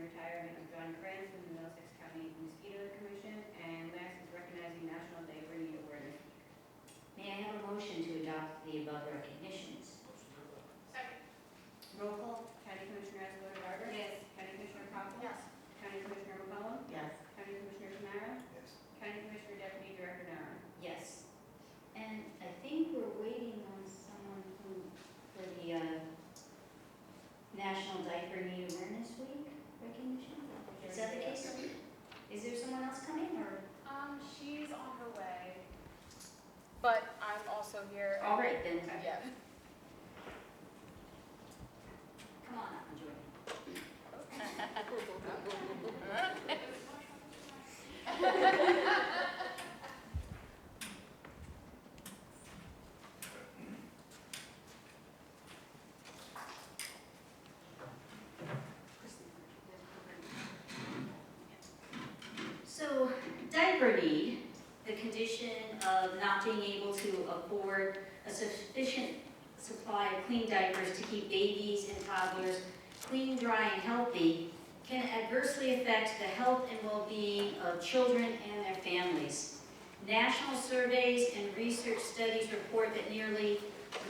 the retirement of John Krantz from the Middlesex County Mosquito Commission. And last is recognizing National Diaper Need Awareness Week. May I have a motion to adopt the above recognitions? Second. Roll call. County Commissioner Escobar-Garber. Yes. County Commissioner Poppins. Yes. County Commissioner McCollum. Yes. County Commissioner Tamara. Yes. County Commissioner Deputy Director Nara. Yes. And I think we're waiting on someone for the National Diaper Need Awareness Week recognition. Is that the case? Is there someone else coming, or? She's on her way, but I'm also here. All right, then. Yeah. Come on up and join me. So, diaper need, the condition of not being able to afford a sufficient supply of clean diapers to keep babies and toddlers clean, dry, and healthy, can adversely affect the health and well-being of children and their families. National surveys and research studies report that nearly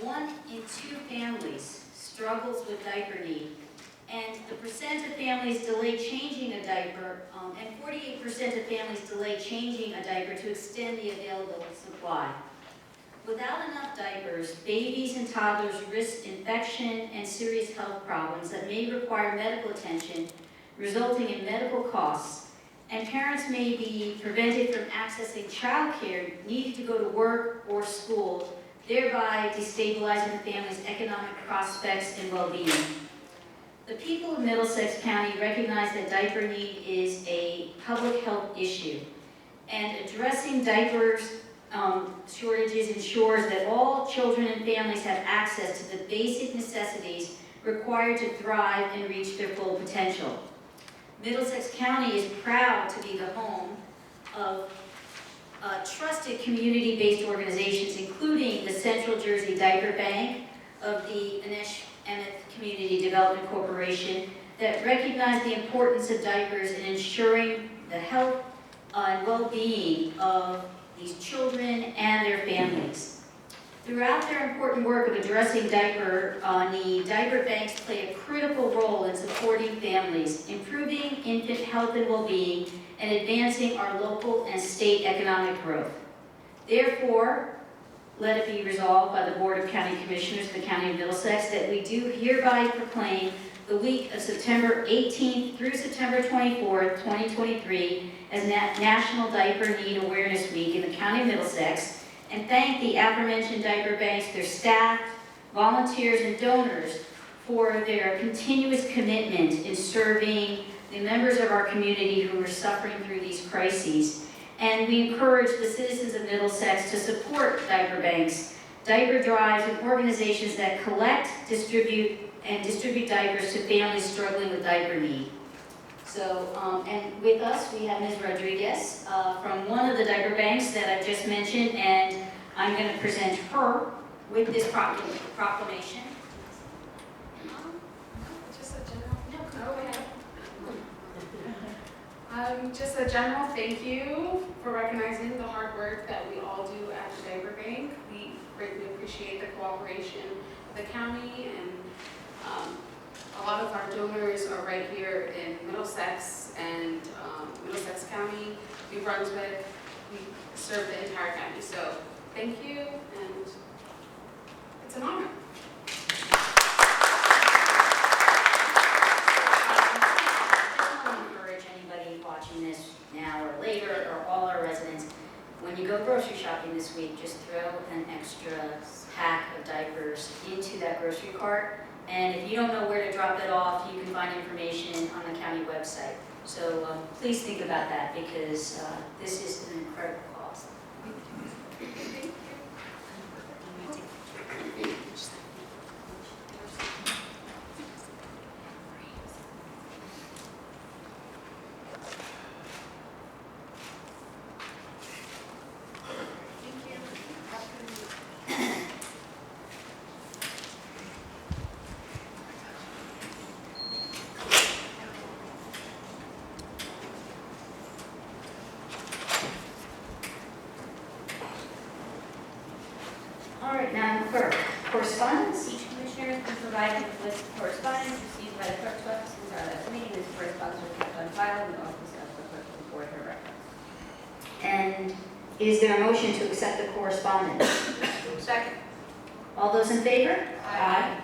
1 in 2 families struggles with diaper need, and the percent of families delay changing a diaper, and 48% of families delay changing a diaper to extend the available supply. Without enough diapers, babies and toddlers risk infection and serious health problems that may require medical attention, resulting in medical costs, and parents may be prevented from accessing child care, needing to go to work or school, thereby destabilizing the family's economic prospects and well-being. The people of Middlesex County recognize that diaper need is a public health issue, and addressing diapers shortages ensures that all children and families have access to the basic necessities required to thrive and reach their full potential. Middlesex County is proud to be the home of trusted community-based organizations, including the Central Jersey Diaper Bank of the Anish Emmett Community Development Corporation, that recognize the importance of diapers in ensuring the health and well-being of these children and their families. Throughout their important work of addressing diaper need, diaper banks play a critical role in supporting families, improving infant health and well-being, and advancing our local and state economic growth. Therefore, let it be resolved by the Board of County Commissioners of the County of Middlesex that we do hereby proclaim the week of September 18th through September 24th, 2023 as National Diaper Need Awareness Week in the County of Middlesex, and thank the aforementioned diaper banks, their staff, volunteers, and donors for their continuous commitment in serving the members of our community who are suffering through these crises. And we encourage the citizens of Middlesex to support diaper banks, diaper drives, and organizations that collect, distribute diapers to families struggling with diaper need. So, and with us, we have Ms. Rodriguez from one of the diaper banks that I've just mentioned, and I'm going to present her with this proclamation. Just a general. No, go ahead. Just a general thank you for recognizing the hard work that we all do at the Diaper Bank. We greatly appreciate the cooperation of the county, and a lot of our donors are right here in Middlesex and Middlesex County, New Brunswick. We serve the entire county, so thank you, and it's an honor. Watching this now or later, or all our residents, when you go grocery shopping this week, just throw an extra pack of diapers into that grocery cart, and if you don't know where to drop it off, you can find information on the county website. So please think about that, because this is an incredible cause. Clerk, correspondence? Each commissioner has been provided with a list of correspondence received by the clerk's office since our last meeting. This correspondence was kept on file in the office of the clerk for her records. And is there a motion to accept the correspondence? Second. All those in favor? Aye.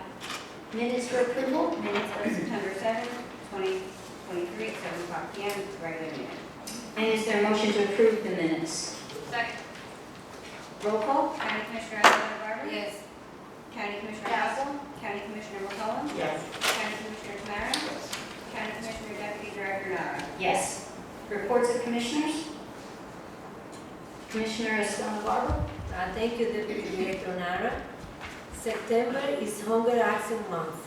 Minutes for approval? Minutes of September 7th, 2023 at 7 o'clock p.m. Regular meeting. And is there a motion to approve the minutes? Second. Roll call? County Commissioner Alexander Garber? Yes. County Commissioner Yes. Howell? County Commissioner McCollum? Yes. County Commissioner Tamara? County Commissioner Deputy Director Nara? Yes. Reports of commissioners? Commissioner Escalona Barber? Thank you, Deputy Director Nara. September is Hunger Action Month.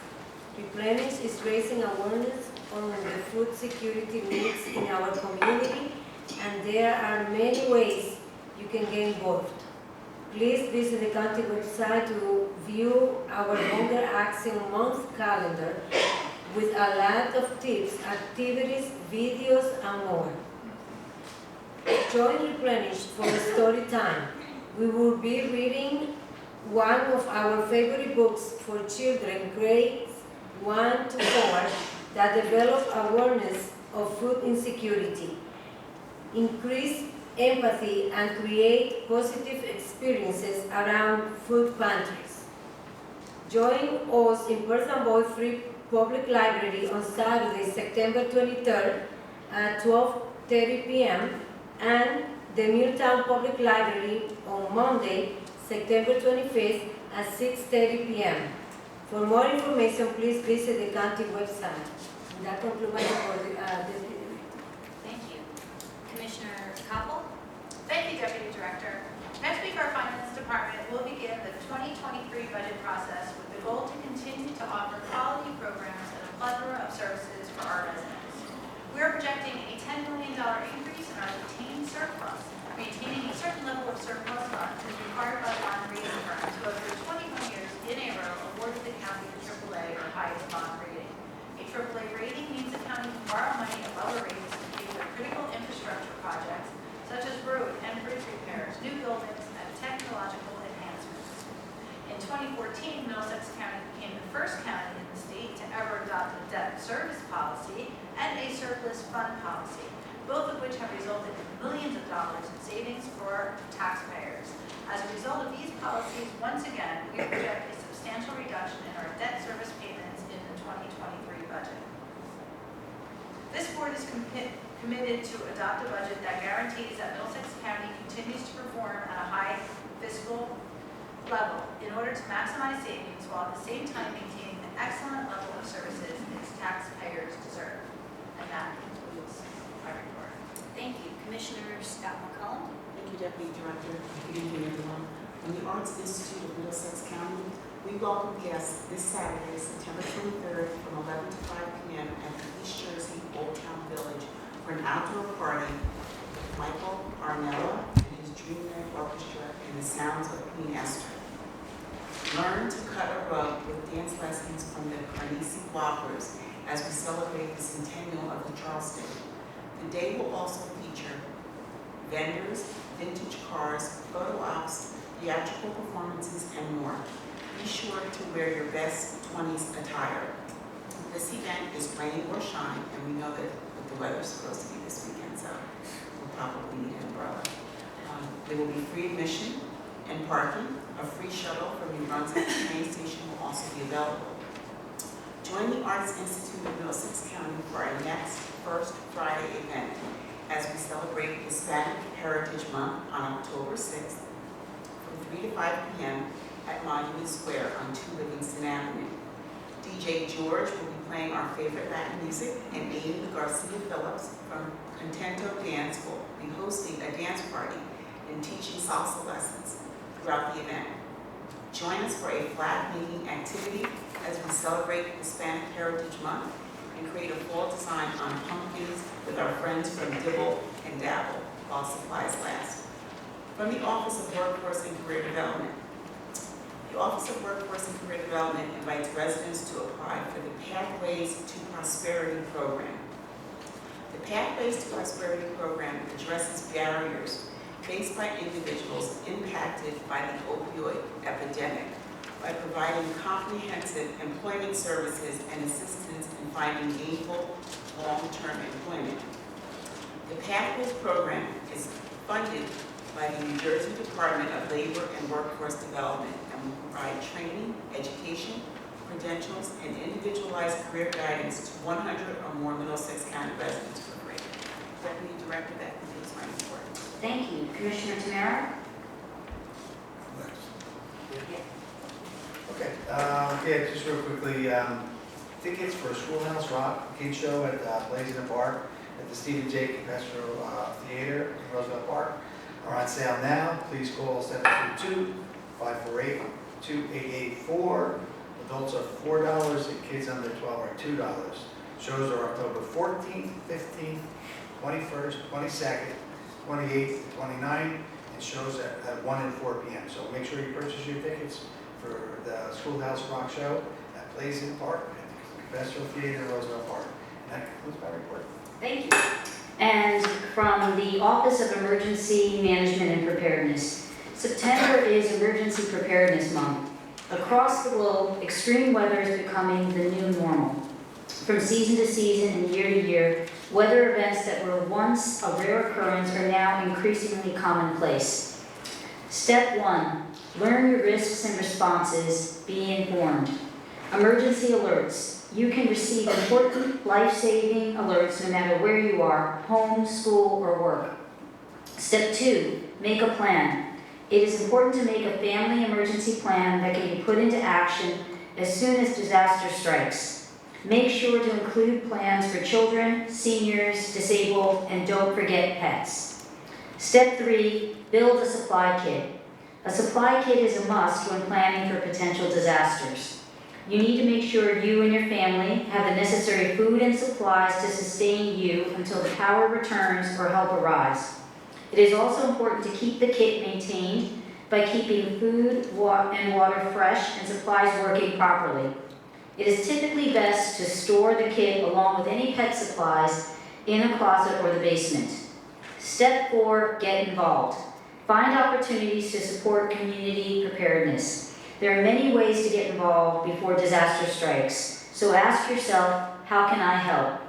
Replenish is raising awareness on the food security needs in our community, and there are many ways you can get involved. Please visit the county website to view our Hunger Action Month calendar with a lot of tips, activities, videos, and more. Join Replenish for a story time. We will be reading one of our favorite books for children grades 1 to 4 that develop awareness of food insecurity, increase empathy, and create positive experiences around food pantries. Join us in Perth Amboy Free Public Library on Saturday, September 23rd at 12:30 p.m. and the Milltown Public Library on Monday, September 25th at 6:30 p.m. For more information, please visit the county website. And that concludes my report, Deputy Director. Thank you. Commissioner Koppel? Thank you, Deputy Director. Next week, our Finance Department will begin the 2023 budget process with the goal to continue to offer quality programs and a plethora of services for our residents. We are projecting a $10 million increase in our retained surplus. Maintaining a certain level of surplus funds is required by bond rating firms who have for 21 years in a row awarded the county a AAA or highest bond rating. A AAA rating means the county can borrow money at lower rates to pay for critical infrastructure projects such as road and bridge repairs, new buildings, and technological enhancements. In 2014, Middlesex County became the first county in the state to ever adopt a debt service policy and a surplus fund policy, both of which have resulted in millions of dollars in savings for taxpayers. As a result of these policies, once again, we project a substantial reduction in our debt service payments in the 2023 budget. This board is committed to adopt a budget that guarantees that Middlesex County continues to perform at a high fiscal level in order to maximize savings while at the same time maintaining the excellent level of services its taxpayers deserve. And that concludes my report. Thank you. Commissioner Scott McCollum? Thank you, Deputy Director. Good evening, everyone. From the Arts Institute of Middlesex County, we welcome guests this Saturday, September 23rd, from 11 to 5 p.m. at the East Jersey Old Town Village for an outdoor party with Michael Arnella and his Dreamland Orchestra and the sounds of Queen Esther. Learn to cut a rug with dance lessons from the Carnegie Whoppers as we celebrate the centennial of the Charleston. The day will also feature vendors, vintage cars, photo ops, theatrical performances, and more. Be sure to wear your best 20s attire. This event is rain or shine, and we know that the weather's supposed to be this weekend, so we'll probably need an umbrella. There will be free admission and parking. A free shuttle from New Brunswick train station will also be available. Join the Arts Institute of Middlesex County for our next First Friday event as we celebrate Hispanic Heritage Month on October 6th from 3 to 5 p.m. at Monument Square on 2 Livingston Avenue. DJ George will be playing our favorite Latin music, and Amy Garcia Phillips from Contento Dance will be hosting a dance party and teaching salsa lessons throughout the event. Join us for a flag making activity as we celebrate Hispanic Heritage Month and create a fall design on pumpkins with our friends from Dibble and Dabble while supplies last. From the Office of Workforce and Career Development. The Office of Workforce and Career Development invites residents to apply for the Pathways to Prosperity program. The Pathways to Prosperity program addresses barriers faced by individuals impacted by the opioid epidemic by providing comprehensive employment services and assistance in finding gainful long-term employment. The Pathways program is funded by the New Jersey Department of Labor and Workforce Development and will provide training, education, credentials, and individualized career guidance to 100 or more Middlesex County residents for free. Deputy Director, that concludes my report. Thank you. Commissioner Tamara? Okay, yeah, just real quickly, tickets for Schoolhouse Rock Kid Show at Blaze in the Park at the Stephen J. Campestro Theater in Roosevelt Park are on sale now. Please call 722-548-2884. Adults are $4 and kids under 12 are $2. Shows are October 14th, 15th, 21st, 22nd, 28th, 29th, and shows at 1 and 4 p.m. So make sure you purchase your tickets for the Schoolhouse Rock Show at Blaze in the Park at the Campestro Theater in Roosevelt Park. And that concludes my report. Thank you. And from the Office of Emergency Management and Preparedness, September is Emergency Preparedness Month. Across the globe, extreme weather is becoming the new normal. From season to season and year to year, weather events that were once a rare occurrence are now increasingly commonplace. Step 1, learn your risks and responses, be informed. Emergency alerts. You can receive important life-saving alerts no matter where you are, home, school, or work. Step 2, make a plan. It is important to make a family emergency plan that can be put into action as soon as disaster strikes. Make sure to include plans for children, seniors, disabled, and don't forget pets. Step 3, build a supply kit. A supply kit is a must when planning for potential disasters. You need to make sure you and your family have the necessary food and supplies to sustain you until the power returns or help arrives. It is also important to keep the kit maintained by keeping food and water fresh and supplies working properly. It is typically best to store the kit along with any pet supplies in a closet or the basement. Step 4, get involved. Find opportunities to support community preparedness. There are many ways to get involved before disaster strikes, so ask yourself, how can I help?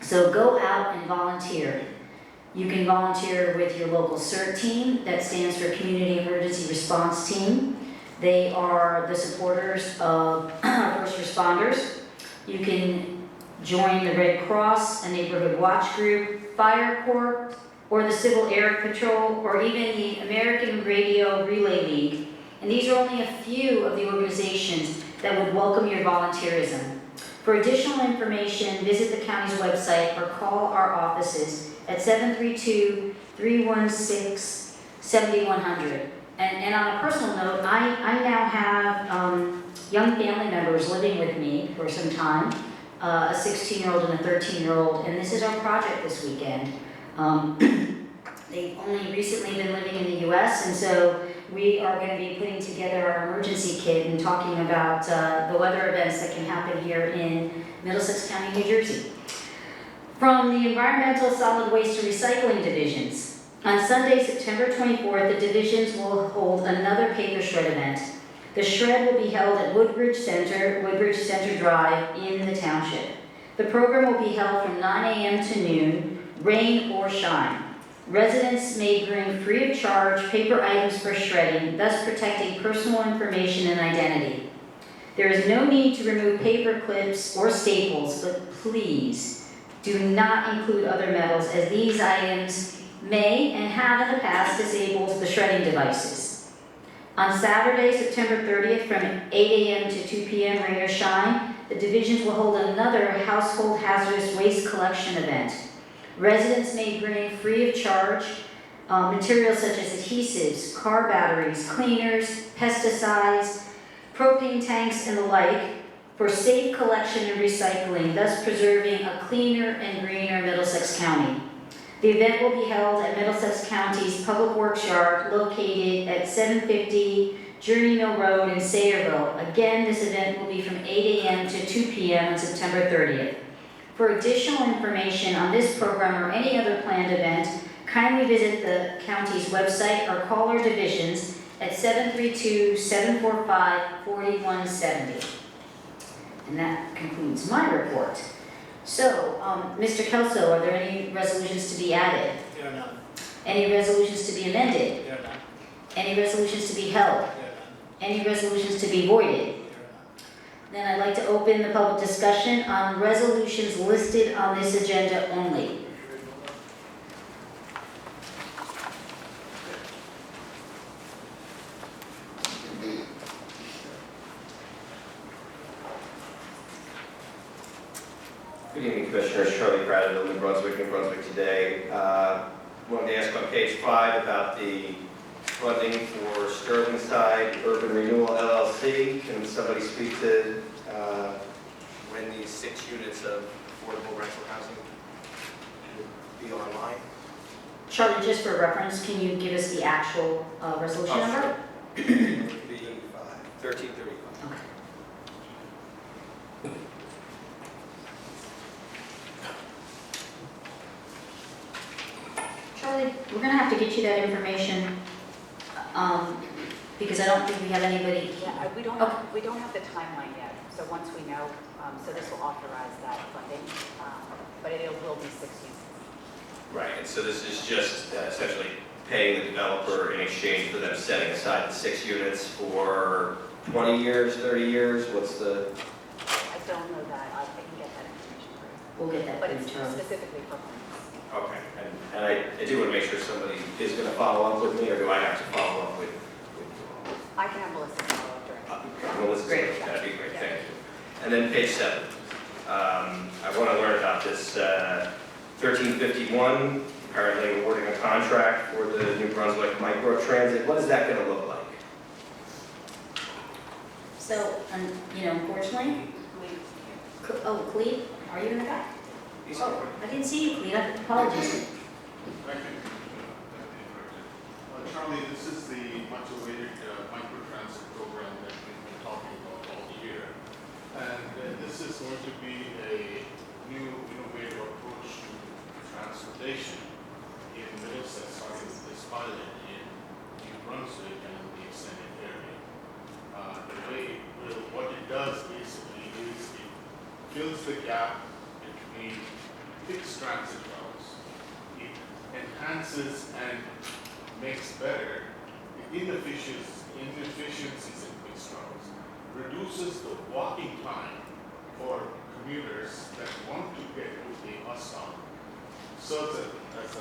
So go out and volunteer. You can volunteer with your local CERT team, that stands for Community Emergency Response Team. They are the supporters of first responders. You can join the Red Cross, a neighborhood watch group, Fire Corps, or the Civil Air Patrol, or even the American Radio Relay League. And these are only a few of the organizations that would welcome your volunteerism. For additional information, visit the county's website or call our offices at 732-316-7100. And on a personal note, I now have young family members living with me for some time, a 16-year-old and a 13-year-old, and this is our project this weekend. They've only recently been living in the U.S., and so we are going to be putting together our emergency kit and talking about the weather events that can happen here in Middlesex County, New Jersey. From the Environmental Solid Waste and Recycling Divisions, on Sunday, September 24th, the divisions will hold another paper shred event. The shred will be held at Woodbridge Center Drive in the township. The program will be held from 9 a.m. to noon, rain or shine. Residents may bring free of charge paper items for shredding, thus protecting personal information and identity. There is no need to remove paper clips or staples, but please do not include other metals, as these items may and have in the past disabled the shredding devices. On Saturday, September 30th, from 8 a.m. to 2 p.m., rain or shine, the divisions will hold another household hazardous waste collection event. Residents may bring free of charge materials such as adhesives, car batteries, cleaners, pesticides, propane tanks, and the like for safe collection and recycling, thus preserving a cleaner and greener Middlesex County. The event will be held at Middlesex County's Public Works Yard located at 750 Journey Mill Road in Sayreville. Again, this event will be from 8 a.m. to 2 p.m. on September 30th. For additional information on this program or any other planned event, kindly visit the county's website or call our divisions at 732-745-4170. And that concludes my report. So, Mr. Kelso, are there any resolutions to be added? There are none. Any resolutions to be amended? There are none. Any resolutions to be held? There are none. Any resolutions to be voided? There are none. Then I'd like to open the public discussion on resolutions listed on this agenda only. Good evening, Commissioners. Charlie Prattville, New Brunswick today. Wanted to ask on page 5 about the funding for Sterling Side Urban Renewal LLC. Can somebody speak to when these 6 units of affordable rental housing will be online? Charlie, just for reference, can you give us the actual resolution Oh, number? sure. It would be 1335. Okay. Charlie, we're gonna have to get you that information, because I don't think we have anybody. Yeah, we don't have the timeline yet, so once we know, so this will authorize that funding, but it will be 6 units. Right, and so this is just essentially paying the developer in exchange for them setting aside the 6 units for 20 years, 30 years? What's the? I don't know that, I can get that information for you. We'll get that But for you, it's Charlie. specifically for homes. Okay, and I do want to make sure somebody is going to follow up with me, or do I have to follow up with you all? I can have Melissa follow up during. Melissa, Great. that'd be great, thank you. And then page 7. I want to learn about this 1351, apparently awarding a contract for the New Brunswick micro transit. What is that going to look like? So, unfortunately, Clete, are you in the back? Oh, I didn't see you, Clete, apologies. Thank you. Charlie, this is the much-awaited microtransit program that we've been talking about all year. And this is going to be a new innovative approach to transportation in Middlesex, starting with this pilot in New Brunswick and the extended area. What it does basically is it fills the gap between fixed transit routes. It enhances and makes better the inefficiencies in fixed routes, reduces the walking time for commuters that want to get to a bus stop, serves as a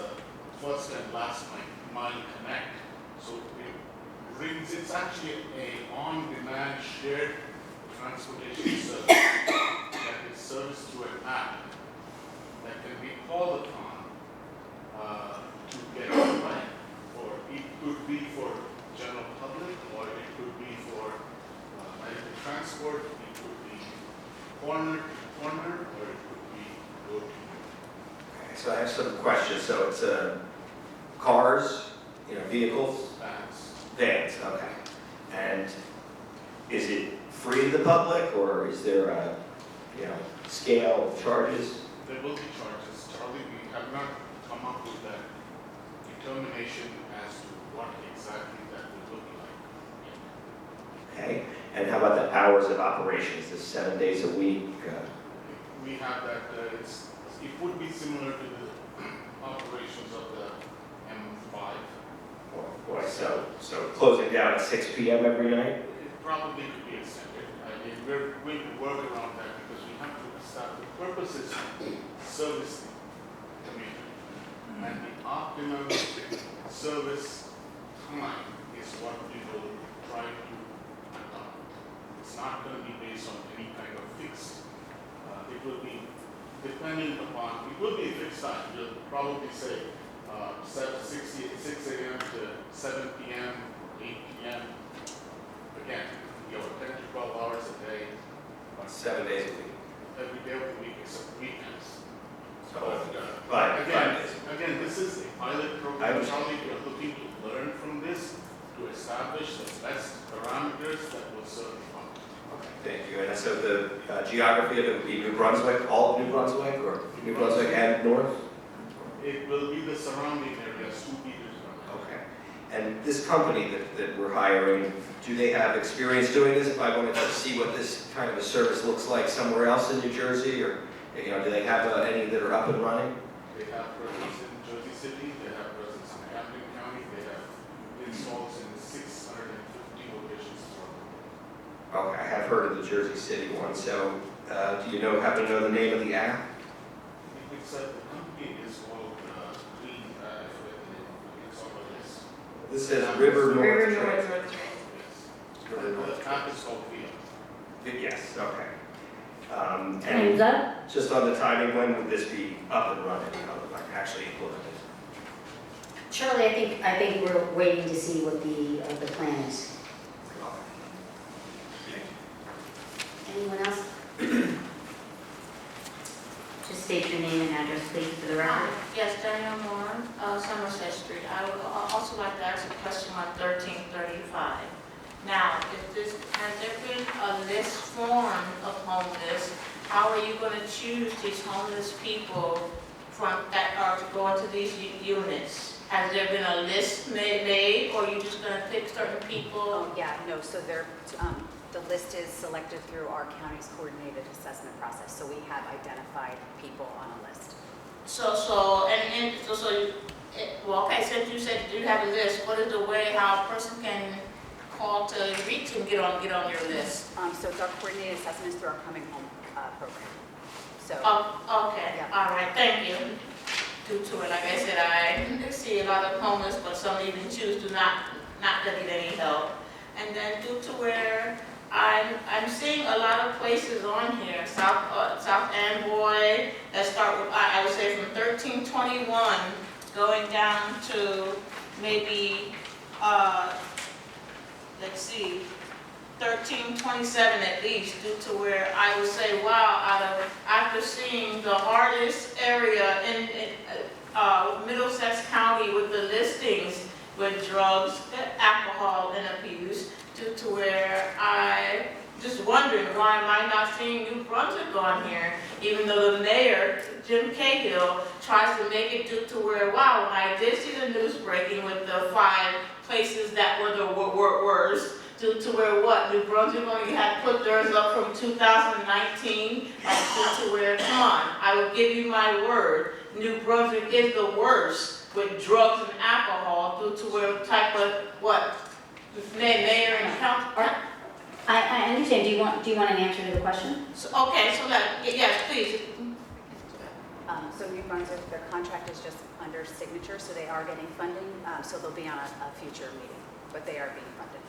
first and last mile connect. So it's actually a on-demand shared transportation service that is serviced through an app that can be called upon to get a ride. Or it could be for general public, or it could be for medical transport, it could be corner to corner, or it could be door to door. Okay, so I have some questions. So it's cars, vehicles? Vans, okay. And is it free to the public, or is there a, scale of charges? There will be charges. Charlie, we have not come up with that determination as to what exactly that will look like. Okay. And how about the hours of operations? Is 7 days a week? We have that, it would be similar to the operations of the M5. Boy, so closing down at 6 p.m. every night? It probably could be extended. I mean, we're going to work around that because we have to establish the purpose is to service the community. And the optimum service time is what we will try to adopt. It's not going to be based on any kind of fixed. It will be dependent upon, it will be a fixed time. We'll probably say 6 a.m. to 7 p.m., 8 p.m. Again, 10 to 12 hours a day. 7 days a week. Every day of the week except weekends. So, But 5 again, days. again, this is a pilot program. Charlie, we are looking to learn from this to establish the best parameters that will serve the public. Okay, thank you. And so the geography of it would be New Brunswick, all of New Brunswick, or New Brunswick and north? It will be the surrounding areas, 2 meters around. Okay. And this company that we're hiring, do they have experience doing this? If I wanted to see what this kind of a service looks like somewhere else in New Jersey, or, you know, do they have any that are up and running? They have presence in Jersey City, they have presence in Hampton County, they have installs in 650 locations throughout. Okay, I have heard of the Jersey City one, so do you happen to know the name of the app? It's the company is called Green, I forget the name, it's on the list. This says River North River Trail. North. Yes. And the app is called Via. Yes, okay. Time's up. And just on the timing, when would this be up and running, like actually implemented? Charlie, I think we're waiting to see what the plan is. Anyone else? Just state your name and address, please, for the record. Yes, Daniel Moore, Somerset Street. I would also like to ask a question on 1335. Now, has there been a list formed of homeless? How are you going to choose these homeless people that are to go into these units? Has there been a list made, or are you just going to pick certain people? Oh, yeah, no, so the list is selected through our county's coordinated assessment process, so we have identified people on a list. Well, okay, since you said you have a list, what is the way how a person can call to reach and get on your list? So it's our coordinated assessment is through our Coming Home program. So. Okay, Yeah. all right, thank you. Due to it, like I said, I see a lot of homeless, but some even choose to not get any help. And then due to where I'm seeing a lot of places on here, South Amboy, that start with, I would say from 1321 going down to maybe, let's see, 1327 at least, due to where I would say, wow, after seeing the hardest area in Middlesex County with the listings with drugs, alcohol, and abuse, due to where I just wondering why am I not seeing New Brunswick on here, even though the mayor, Jim Cahill, tries to make it due to where, wow, when I did see the news breaking with the 5 places that were the worst, due to where what, New Brunswick only had put theirs up from 2019, and due to where, come on, I will give you my word, New Brunswick is the worst with drugs and alcohol, due to where type of, what, mayor and council. I understand. Do you want an answer to the question? Yes, please. So New Brunswick, their contract is just under signature, so they are getting funding, so they'll be on a future meeting, but they are being funded.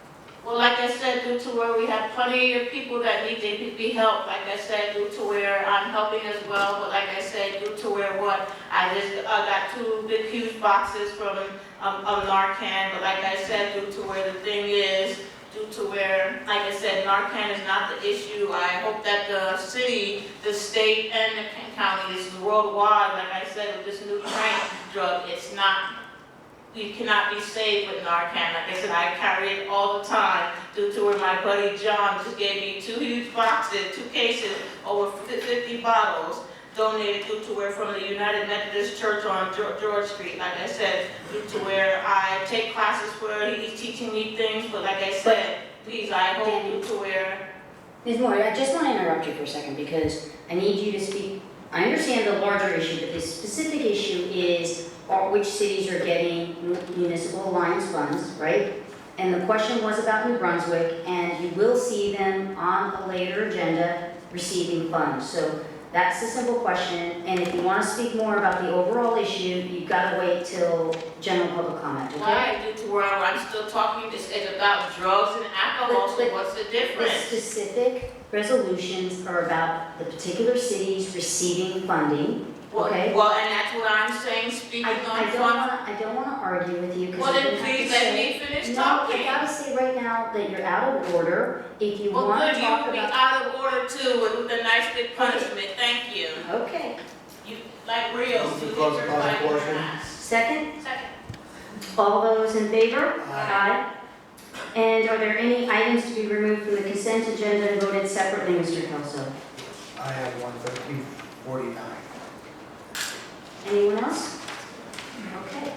Well, like I said, due to where we have plenty of people that need to be helped, like I said, due to where I'm helping as well, but like I said, due to where what, I got 2 big huge boxes from Narcan, but like I said, due to where the thing is, due to where, like I said, Narcan is not the issue. I hope that the city, the state, and the county, this is worldwide, like I said, with this new train drug, it's not, you cannot be saved with Narcan. Like I said, I carry it all the time due to where my buddy John just gave me 2 huge boxes, 2 cases, over 50 bottles, donated due to where from the United Methodist Church on George Street. Like I said, due to where I take classes where he's teaching me things, but like I said, please, I hope due to where. Ms. Moore, I just want to interrupt you for a second because I need you to speak. I understand the larger issue, but the specific issue is which cities are getting municipal alliance funds, right? And the question was about New Brunswick, and you will see them on a later agenda receiving funds. So that's the simple question, and if you want to speak more about the overall issue, you've got to wait till general public comment, okay? Why? Due to where I'm still talking, this is about drugs and alcohol, so what's the The difference? specific resolutions are about the particular cities receiving funding, okay? Well, and that's what I'm saying, speaking on funds. I don't want to argue with you because Well, I then don't have please to let say. me finish No, talking. I gotta say right now that you're out of order. If you Well, want good, to you talk would be about. out of order too, with a nice big punishment, thank you. Okay. You, like Rios, Move to you close get the your public fight portion. ass. Second, Second. all those in favor? Aye. And are there any items to be removed from the consent agenda and voted separately, Mr. Kelso? I have 11349. Anyone else? Okay.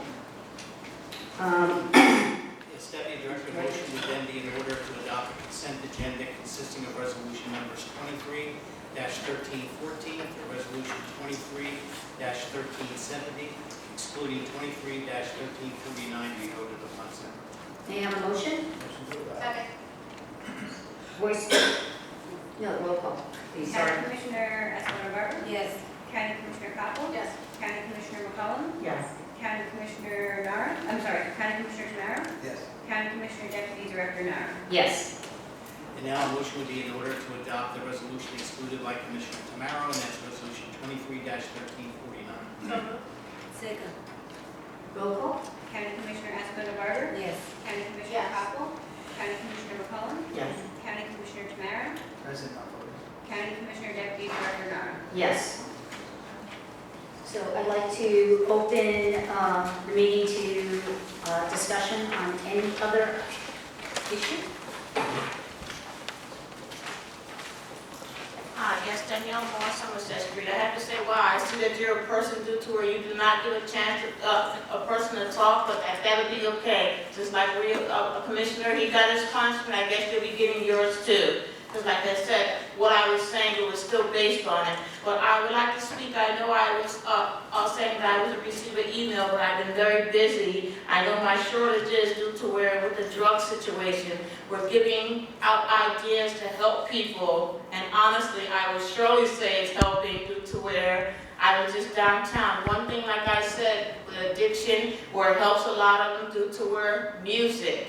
1314 for Resolution 23-1370, excluding 23-1349 be voted upon separately. May I have a motion? Motion to adopt. Second. Voice, no, roll call, please, sorry. County Commissioner Escobar, Yes. County Commissioner Capel, Yes. County Commissioner McCollum, Yes. County Commissioner County Commissioner Tamara, Yes. County Commissioner Deputy Director Nara. Yes. And now a motion would be in order to adopt the resolution excluded by Commissioner Tamaro, and that's Resolution 23-1349. Second. Roll call? County Commissioner Escobar, Yes. County Commissioner Yes. Capel, County Commissioner McCollum, Yes. County Commissioner Tamara, Present, not voting. County Commissioner Deputy Director Nara. Yes. So I'd like to open the meeting to discussion on any other issue. Hi, yes, Danielle Moore, Somerset Street. I have to say, wow, I see that you're a person due to where you do not give a chance to, a person to talk, but that would be okay. Just like we're a commissioner, he got his punishment, I guess you'll be getting yours too. Because like I said, what I was saying, it was still based on it. But I would like to speak, I know I was saying that I was receiving an email, but I've been very busy. I know my shortage is due to where with the drug situation, we're giving out ideas to help people. And honestly, I would surely say it's helping due to where I was just downtown. One thing, like I said, with addiction, where it helps a lot of them due to where music.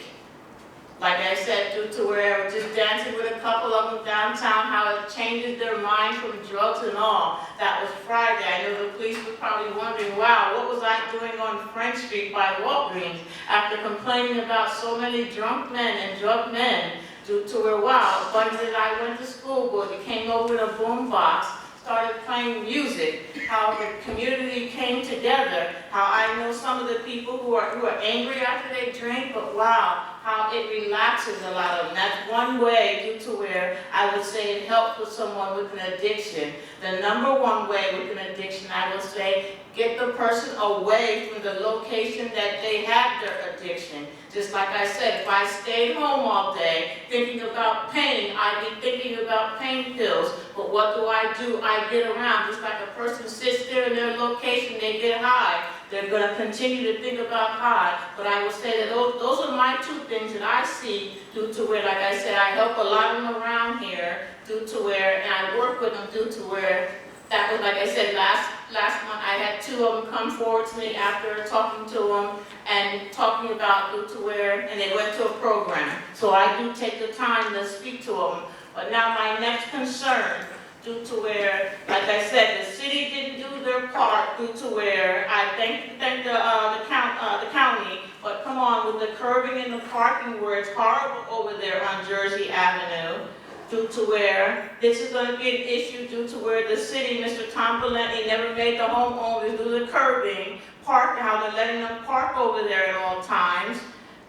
Like I said, due to where I was just dancing with a couple of them downtown, how it changes their mind from drugs and all. That was Friday. I know the police were probably wondering, wow, what was I doing on French Street by Walgreens after complaining about so many drunk men and drug men due to where, wow, buddies that I went to school with, they came over with a boom box, started playing music, how the community came together, how I know some of the people who are angry after they drink, but wow, how it relaxes a lot of them. That's one way due to where I would say it helps with someone with an addiction. The number one way with an addiction, I would say, get the person away from the location that they have their addiction. Just like I said, if I stayed home all day thinking about pain, I'd be thinking about pain pills. But what do? I get around. Just like a person sits there in their location, they get high. They're going to continue to think about high. But I would say that those are my two things that I see due to where, like I said, I help a lot of them around here due to where, and I work with them due to where, that was, like I said, last month I had two of them come forward to me after talking to them and talking about due to where, and they went to a program. So I do take the time to speak to them. But now my next concern, due to where, like I said, the city didn't do their part due to where, I thank the county, but come on, with the curbing and the parking where it's horrible over there on Jersey Avenue, due to where this is going to be an issue due to where the city, Mr. Tom Valenti, never made the homeowners do the curbing, how they're letting them park over there at all times,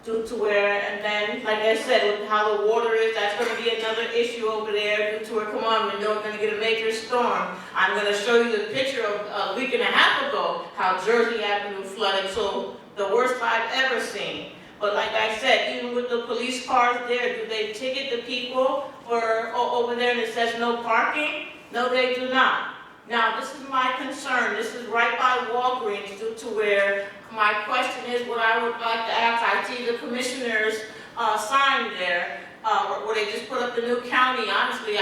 due to where, and then, like I said, with how the water is, that's going to be another issue over there, due to where, come on, we know we're going to get a major storm. I'm going to show you the picture of a week and a half ago, how Jersey Avenue flooded, so the worst I've ever seen. But like I said, even with the police cars there, do they ticket the people for over there and it says no parking? No, they do not. Now, this is my concern. This is right by Walgreens, due to where my question is what I would like to ask. I see the commissioner's sign there, where they just put up the new county. Honestly,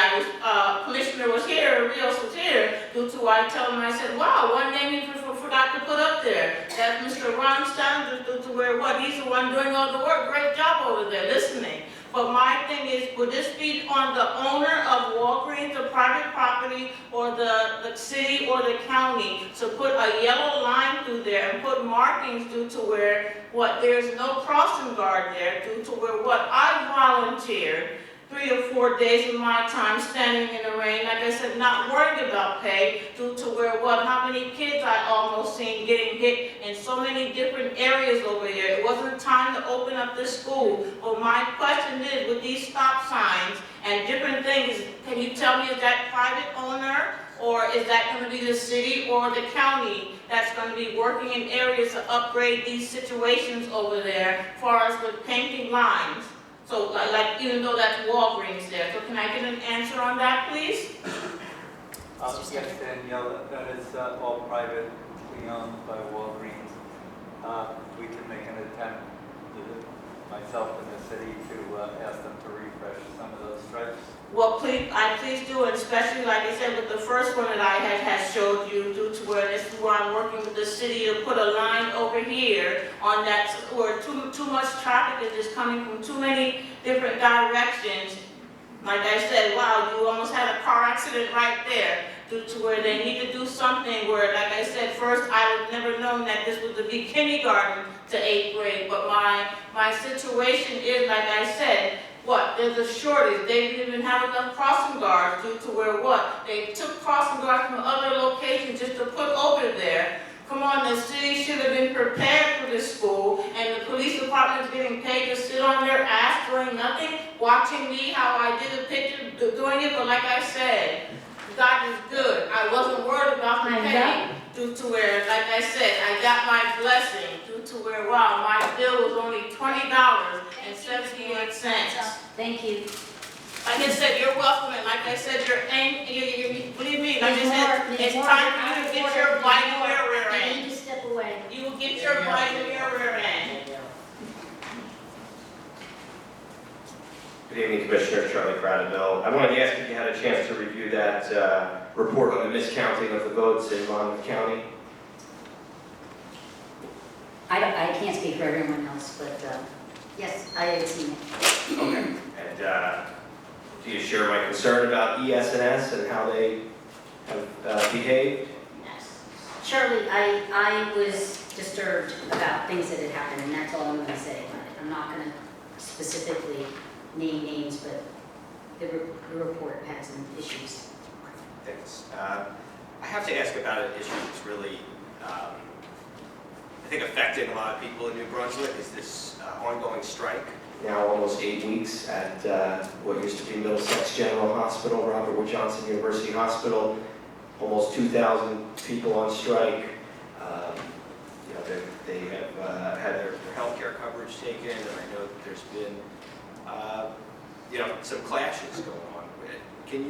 commissioner was here, Rios was here, due to I tell him, I said, wow, one name he forgot to put up there. That's Mr. Ron Sanders, due to where what? He's the one doing all the work. Great job over there, listening. But my thing is, would this be on the owner of Walgreens, the private property, or the city or the county to put a yellow line through there and put markings due to where what? There's no crossing guard there due to where what? I volunteered 3 or 4 days of my time standing in the rain, like I said, not worried about pay, due to where what, how many kids I almost seen getting hit in so many different areas over here. It wasn't time to open up this school. But my question is, with these stop signs and different things, can you tell me, is that private owner, or is that going to be the city or the county that's going to be working in areas to upgrade these situations over there, as far as with painting lines? So, like, even though that's Walgreens there. So can I get an answer on that, please? Yes, Danielle, that is all privately owned by Walgreens. We can make an attempt, myself and the city, to ask them to refresh some of those stripes. Well, please do, and especially like I said, with the first one that I had showed you, due to where this is where I'm working with the city to put a line over here on that, where too much traffic is just coming from too many different directions. Like I said, wow, you almost had a car accident right there, due to where they need to do something where, like I said, first I would never known that this would be kindergarten to 8th grade, but my situation is, like I said, what, there's a shortage, they didn't even have enough crossing guards due to where what, they took crossing guards from other locations just to put over there. Come on, the city should have been prepared for this school, and the police department is getting paid to sit on their ass doing nothing, watching me how I did a picture doing it, but like I said, God is good. I wasn't worried about the penny due to where, like I said, I got my blessing due to where, wow, my bill was only $20.78. Thank you. Like I said, you're welcome, and like I said, you believe me, like I said, it's time for you to get your bite in your rear I end. need to step away. You will get your bite in your rear end. Good evening, Commissioners. Charlie Cradaville. I wanted to ask if you had a chance to review that report on the miscounting of the votes in Monmouth County. I can't speak for everyone else, but yes, I have seen it. Okay. And do you share my concern about ES&S and how they have behaved? Yes. Charlie, I was disturbed about things that had happened, and that's all I'm going to say about it. I'm not going to specifically name names, but the report had some issues. Thanks. I have to ask about an issue that's really, I think, affecting a lot of people in New Brunswick, is this ongoing strike. Now almost 8 weeks at what used to be Middlesex General Hospital, Robert Wood Johnson University Hospital. Almost 2,000 people on strike. You know, they have had their health care coverage taken, and I know that there's been you know, some clashes going on with it. Can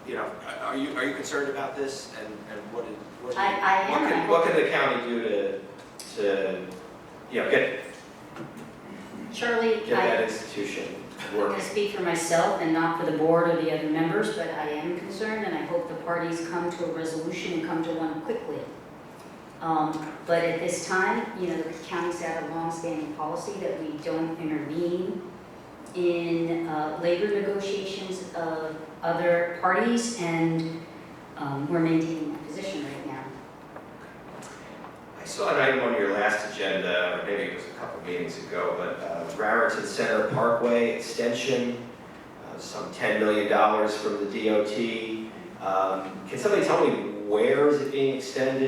you, are you concerned about this, and what can the county do to get Charlie, that institution I'm going working? to speak for myself and not for the board or the other members, but I am concerned, and I hope the parties come to a resolution and come to one quickly. But at this time, the county's had a long-standing policy that we don't intervene in labor negotiations of other parties, and we're maintaining that position right now. I saw an item on your last agenda, or maybe it was a couple meetings ago, but Raritan Center Parkway extension, some $10 million from the DOT. Can somebody tell me where is it being extended?